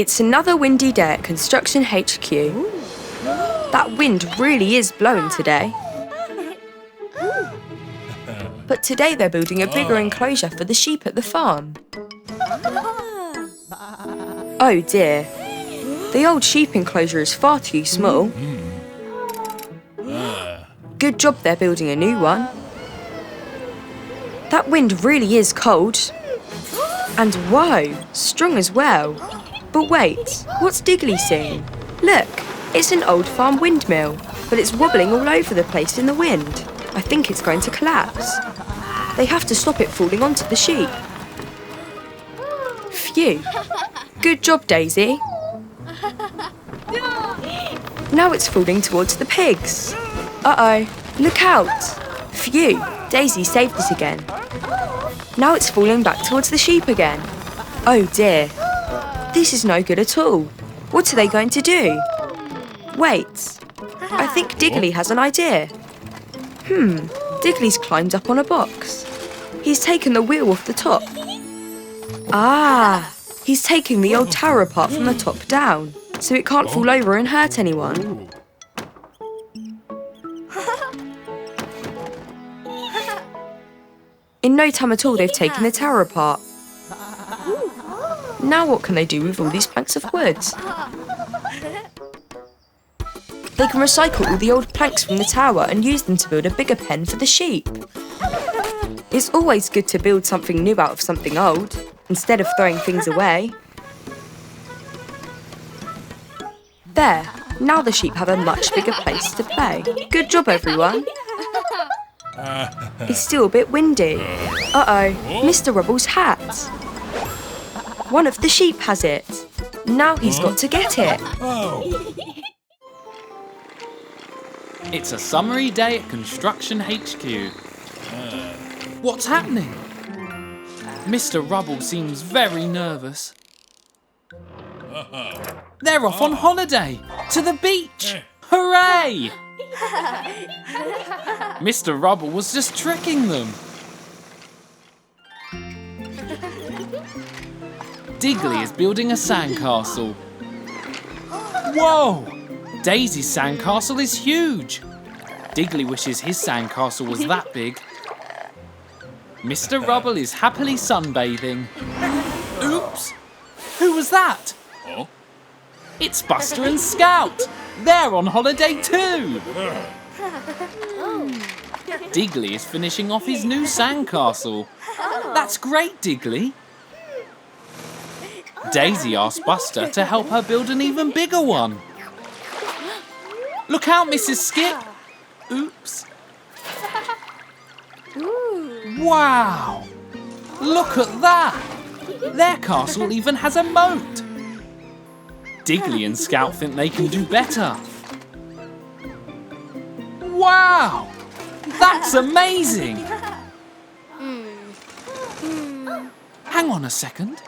It's another windy day at Construction HQ. That wind really is blowing today. But today they're building a bigger enclosure for the sheep at the farm. Oh dear, the old sheep enclosure is far too small. Good job they're building a new one. That wind really is cold. And whoa, strong as well. But wait, what's Digley seeing? Look, it's an old farm windmill, but it's wobbling all over the place in the wind. I think it's going to collapse. They have to stop it falling onto the sheep. Phew. Good job, Daisy. Now it's falling towards the pigs. Uh-oh, look out. Phew, Daisy saved it again. Now it's falling back towards the sheep again. Oh dear. This is no good at all. What are they going to do? Wait, I think Digley has an idea. Digley's climbed up on a box. He's taken the wheel off the top. Ah, he's taking the old tower apart from the top down, so it can't fall over and hurt anyone. In no time at all, they've taken the tower apart. Now what can they do with all these planks of wood? They can recycle all the old planks from the tower and use them to build a bigger pen for the sheep. It's always good to build something new out of something old, instead of throwing things away. There, now the sheep have a much bigger place to play. Good job, everyone. It's still a bit windy. Uh-oh, Mr. Rubble's hat. One of the sheep has it. Now he's got to get it. It's a summery day at Construction HQ. What's happening? Mr. Rubble seems very nervous. They're off on holiday to the beach. Hooray! Mr. Rubble was just tricking them. Digley is building a sandcastle. Whoa! Daisy's sandcastle is huge. Digley wishes his sandcastle was that big. Mr. Rubble is happily sunbathing. Oops! Who was that? It's Buster and Scout. They're on holiday too. Digley is finishing off his new sandcastle. That's great, Digley. Daisy asked Buster to help her build an even bigger one. Look out, Mrs. Skip. Oops. Wow! Look at that! Their castle even has a moat. Digley and Scout think they can do better. Wow! That's amazing! Hang on a second.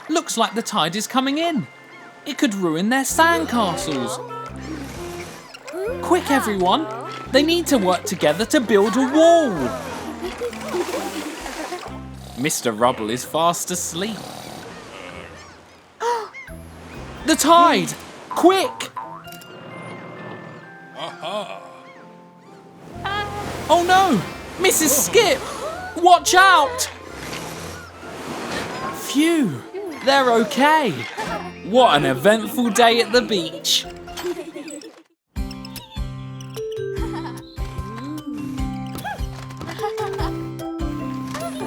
Looks like the tide is coming in. It could ruin their sandcastles. Quick, everyone! They need to work together to build a wall. Mr. Rubble is fast asleep. The tide! Quick! Oh no! Mrs. Skip! Watch out! Phew! They're okay. What an eventful day at the beach.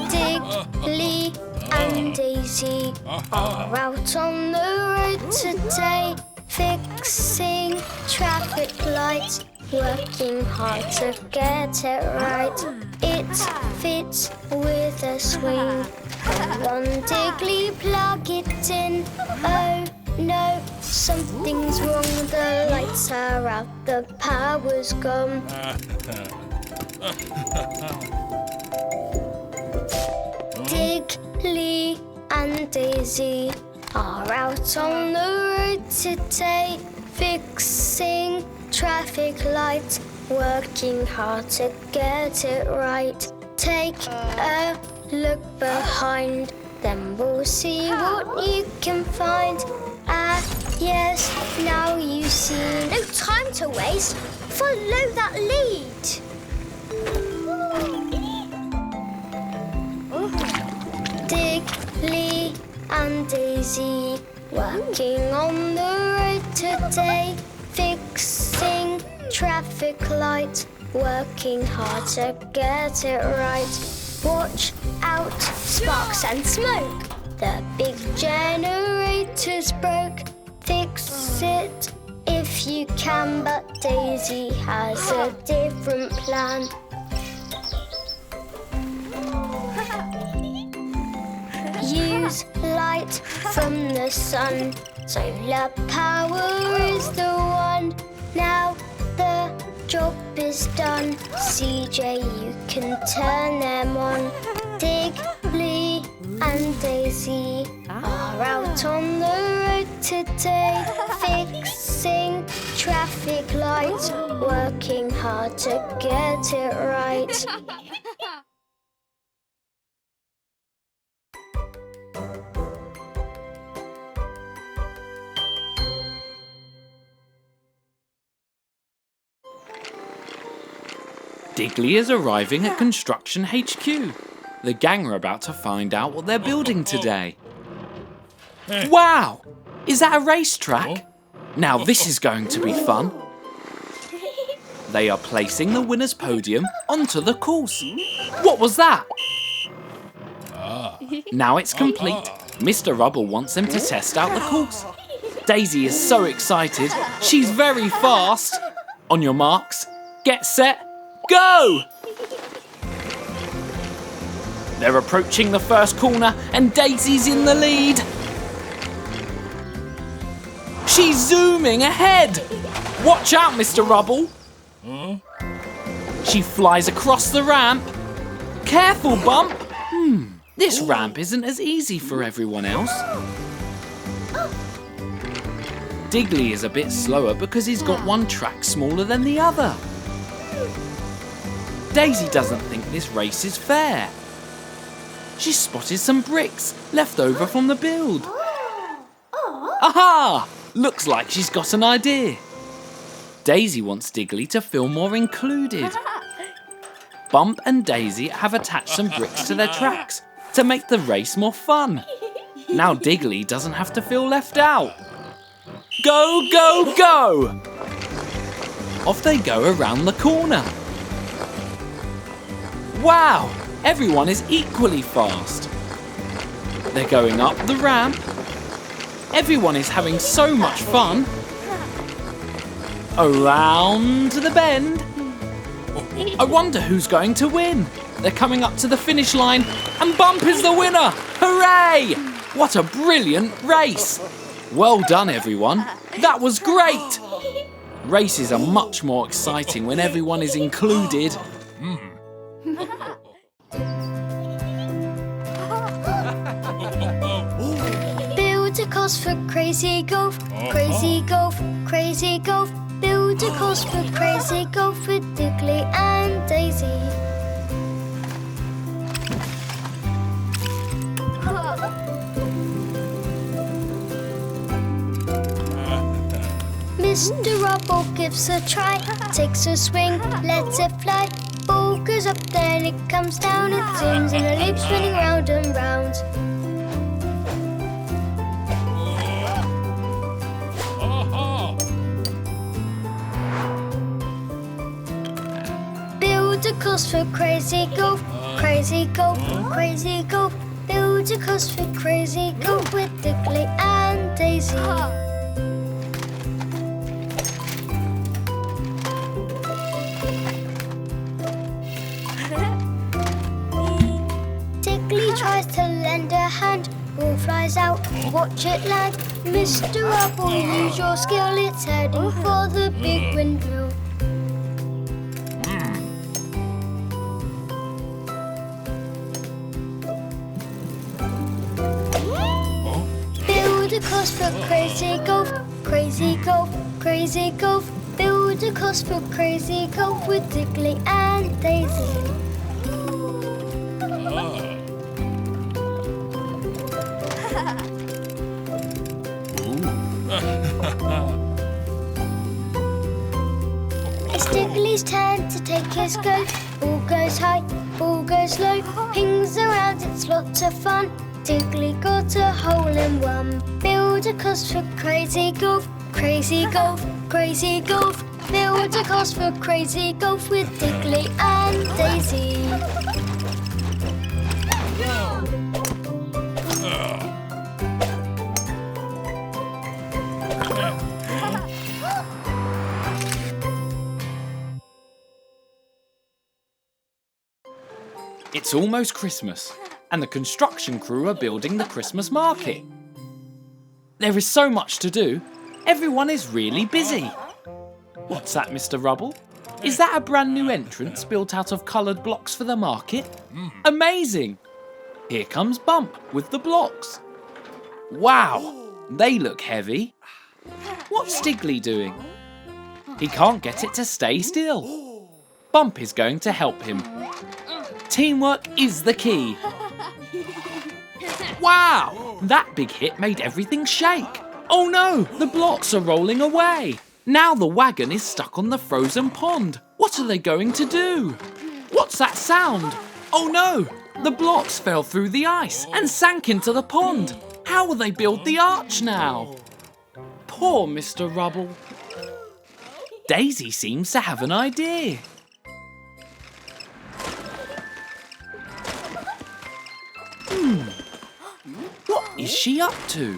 Digley and Dazey are out on the road today, fixing traffic lights, working hard to get it right. It fits with a swing. Come on, Digley, plug it in. Oh no, something's wrong. The lights are out, the power's gone. Digley and Dazey are out on the road today, fixing traffic lights, working hard to get it right. Take a look behind, then we'll see what you can find. Yes, now you see. No time to waste. Follow that lead. Digley and Dazey working on the road today, fixing traffic lights, working hard to get it right. Watch out, sparks and smoke. The big generator's broke. Fix it if you can, but Dazey has a different plan. Use light from the sun. Solar power is the one. Now the job is done. CJ, you can turn them on. Digley and Dazey are out on the road today, fixing traffic lights, working hard to get it right. Digley is arriving at Construction HQ. The gang are about to find out what they're building today. Wow! Is that a racetrack? Now this is going to be fun. They are placing the winner's podium onto the course. What was that? Now it's complete. Mr. Rubble wants them to test out the course. Dazey is so excited. She's very fast. On your marks, get set, go! They're approaching the first corner and Dazey's in the lead. She's zooming ahead. Watch out, Mr. Rubble. She flies across the ramp. Careful, Bump. This ramp isn't as easy for everyone else. Digley is a bit slower because he's got one track smaller than the other. Dazey doesn't think this race is fair. She spotted some bricks left over from the build. Aha! Looks like she's got an idea. Dazey wants Digley to feel more included. Bump and Dazey have attached some bricks to their tracks to make the race more fun. Now Digley doesn't have to feel left out. Go, go, go! Off they go around the corner. Wow! Everyone is equally fast. They're going up the ramp. Everyone is having so much fun. Around the bend. I wonder who's going to win. They're coming up to the finish line and Bump is the winner. Hooray! What a brilliant race. Well done, everyone. That was great. Races are much more exciting when everyone is included. Build a course for crazy golf, crazy golf, crazy golf. Build a course for crazy golf with Digley and Dazey. Mr. Rubble gives a try, takes a swing, lets it fly. Ball goes up, then it comes down, it zooms in a loop, spinning round and round. Build a course for crazy golf, crazy golf, crazy golf. Build a course for crazy golf with Digley and Dazey. Digley tries to lend a hand, ball flies out, watch it land. Mr. Rubble, use your skill, it's heading for the big windmill. Build a course for crazy golf, crazy golf, crazy golf. Build a course for crazy golf with Digley and Dazey. take his go. Ball goes high, ball goes low, pings around, it's lots of fun. Digley got a hole in one. Build a course for crazy golf, crazy golf, crazy golf. Build a course for crazy golf with Digley and Dazey. It's almost Christmas, and the construction crew are building the Christmas market. There is so much to do. Everyone is really busy. What's that, Mr. Rubble? Is that a brand new entrance built out of coloured blocks for the market? Amazing! Here comes Bump with the blocks. Wow, they look heavy. What's Digley doing? He can't get it to stay still. Bump is going to help him. Teamwork is the key. Wow, that big hit made everything shake. Oh no, the blocks are rolling away. Now the wagon is stuck on the frozen pond. What are they going to do? What's that sound? Oh no, the blocks fell through the ice and sank into the pond. How will they build the arch now? Poor Mr. Rubble. Dazey seems to have an idea. What is she up to?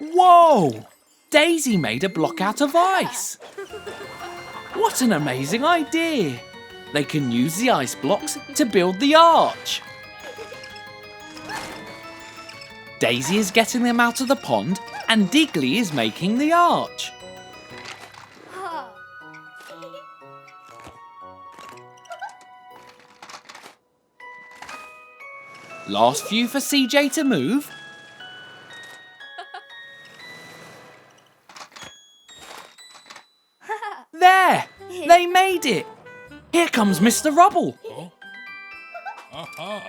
Whoa! Dazey made a block out of ice. What an amazing idea! They can use the ice blocks to build the arch. Dazey is getting them out of the pond and Digley is making the arch. Last few for CJ to move. There! They made it! Here comes Mr. Rubble.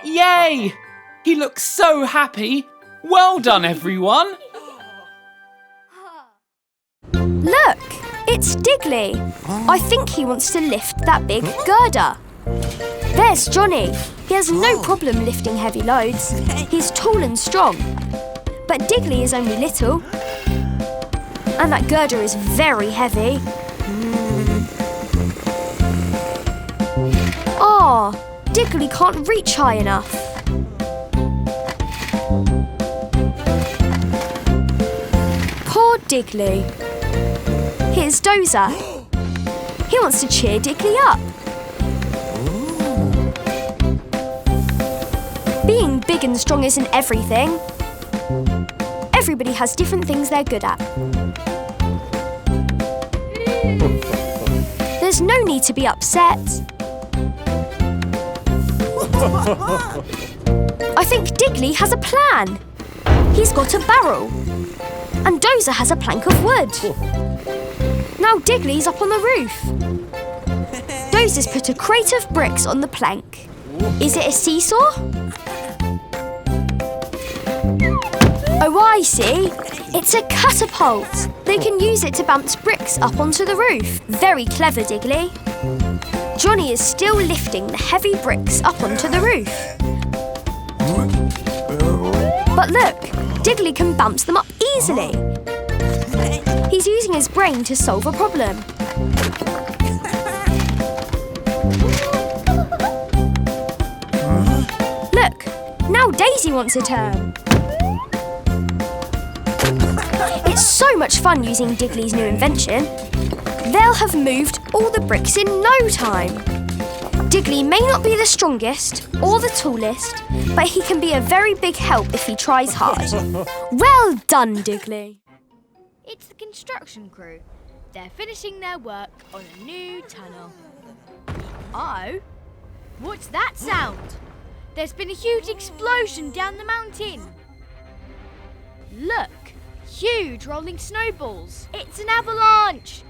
Yay! He looks so happy. Well done, everyone. Look, it's Digley. I think he wants to lift that big girder. There's Johnny. He has no problem lifting heavy loads. He's tall and strong. But Digley is only little. And that girder is very heavy. Ah, Digley can't reach high enough. Poor Digley. Here's Dozer. He wants to cheer Digley up. Being big and strong isn't everything. Everybody has different things they're good at. There's no need to be upset. I think Digley has a plan. He's got a barrel. And Dozer has a plank of wood. Now Digley's up on the roof. Dozer's put a crate of bricks on the plank. Is it a seesaw? Oh, I see. It's a catapult. They can use it to bounce bricks up onto the roof. Very clever, Digley. Johnny is still lifting the heavy bricks up onto the roof. But look, Digley can bounce them up easily. He's using his brain to solve a problem. Look, now Dazey wants a turn. It's so much fun using Digley's new invention. They'll have moved all the bricks in no time. Digley may not be the strongest or the tallest, but he can be a very big help if he tries hard. Well done, Digley. It's the construction crew. They're finishing their work on a new tunnel. Oh, what's that sound? There's been a huge explosion down the mountain. Look, huge rolling snowballs. It's an avalanche.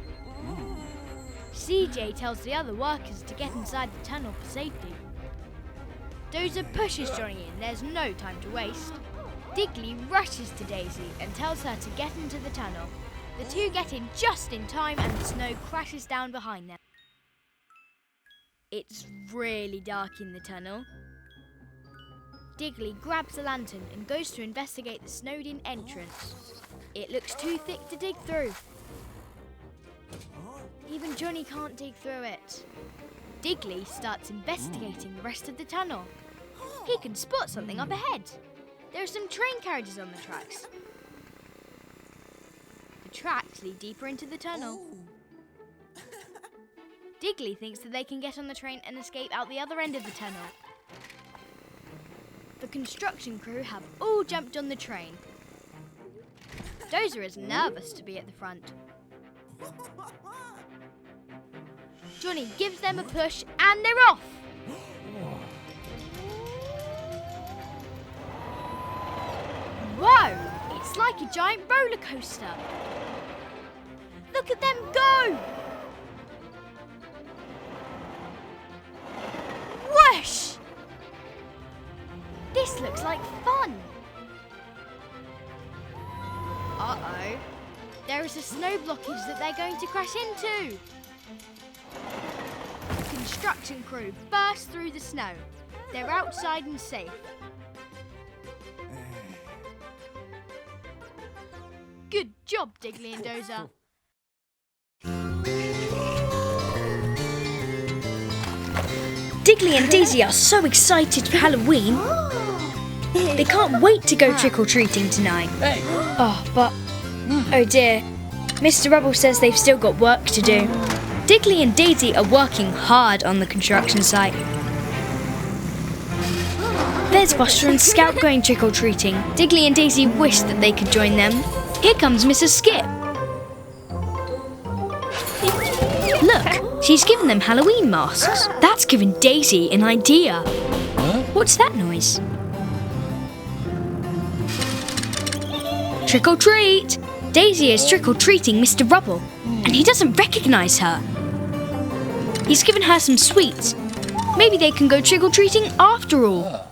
CJ tells the other workers to get inside the tunnel for safety. Dozer pushes Johnny in, there's no time to waste. Digley rushes to Dazey and tells her to get into the tunnel. The two get in just in time and the snow crashes down behind them. It's really dark in the tunnel. Digley grabs a lantern and goes to investigate the snowed-in entrance. It looks too thick to dig through. Even Johnny can't dig through it. Digley starts investigating the rest of the tunnel. He can spot something up ahead. There are some train carriages on the tracks. The tracks lead deeper into the tunnel. Digley thinks that they can get on the train and escape out the other end of the tunnel. The construction crew have all jumped on the train. Dozer is nervous to be at the front. Johnny gives them a push and they're off! Whoa! It's like a giant roller coaster. Look at them go! Whoosh! This looks like fun. Uh-oh. There is a snow blockage that they're going to crash into. The construction crew burst through the snow. They're outside and safe. Good job, Digley and Dozer. Digley and Dazey are so excited for Halloween. They can't wait to go trick-or-treating tonight. Oh dear. Mr. Rubble says they've still got work to do. Digley and Dazey are working hard on the construction site. There's Buster and Scout going trick-or-treating. Digley and Dazey wish that they could join them. Here comes Mrs. Skip. Look, she's given them Halloween masks. That's given Dazey an idea. What's that noise? Trick or treat! Dazey is trick-or-treating Mr. Rubble, and he doesn't recognise her. He's given her some sweets. Maybe they can go trick-or-treating after all.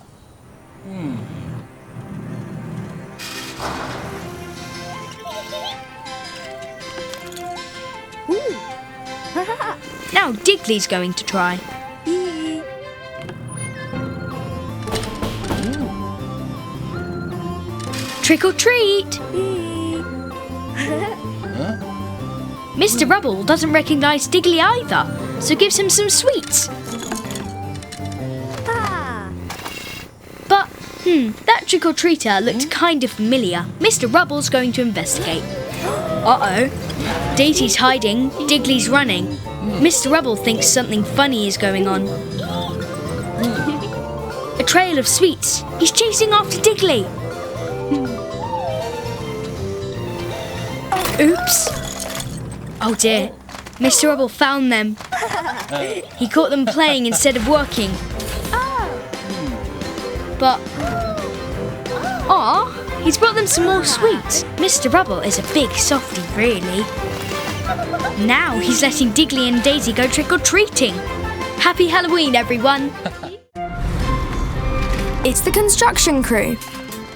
Now Digley's going to try. Trick or treat! Mr. Rubble doesn't recognise Digley either, so gives him some sweets. But, that trick-or-treater looked kind of familiar. Mr. Rubble's going to investigate. Uh-oh. Daisy's hiding, Digley's running. Mr. Rubble thinks something funny is going on. A trail of sweets. He's chasing after Digley. Oops. Oh dear. Mr. Rubble found them. He caught them playing instead of working. But... he's brought them some more sweets. Mr. Rubble is a big softie, really. Now he's letting Digley and Dazey go trick-or-treating. Happy Halloween, everyone. It's the construction crew.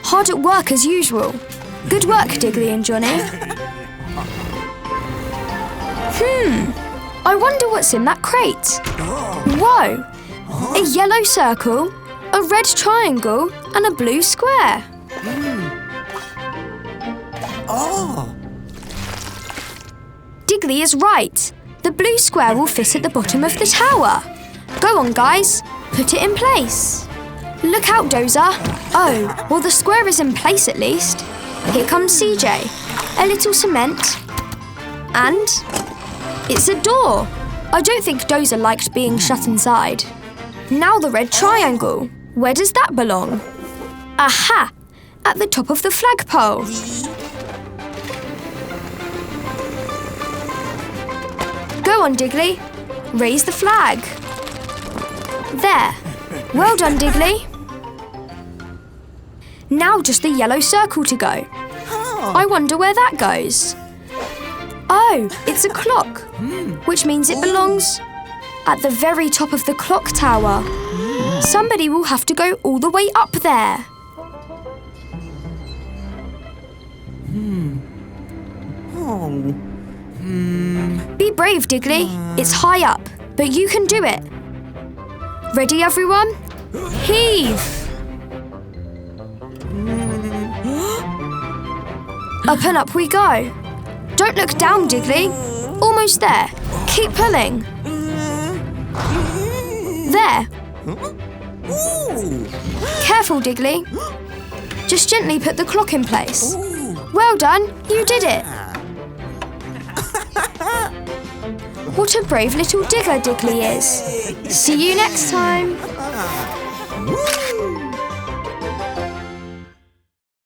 Hard at work as usual. Good work, Digley and Johnny. I wonder what's in that crate. Whoa! A yellow circle, a red triangle, and a blue square. Digley is right. The blue square will fit at the bottom of the tower. Go on, guys. Put it in place. Look out, Dozer. Oh, well, the square is in place at least. Here comes CJ. A little cement. And it's a door. I don't think Dozer liked being shut inside. Now the red triangle. Where does that belong? Aha! At the top of the flagpole. Go on, Digley. Raise the flag. There. Well done, Digley. Now just the yellow circle to go. I wonder where that goes. Oh, it's a clock, which means it belongs at the very top of the clock tower. Somebody will have to go all the way up there. Be brave, Digley. It's high up, but you can do it. Ready, everyone? Heave! Up and up we go. Don't look down, Digley. Almost there. Keep pulling. There. Careful, Digley. Just gently put the clock in place. Well done, you did it. What a brave little digger Digley is. See you next time.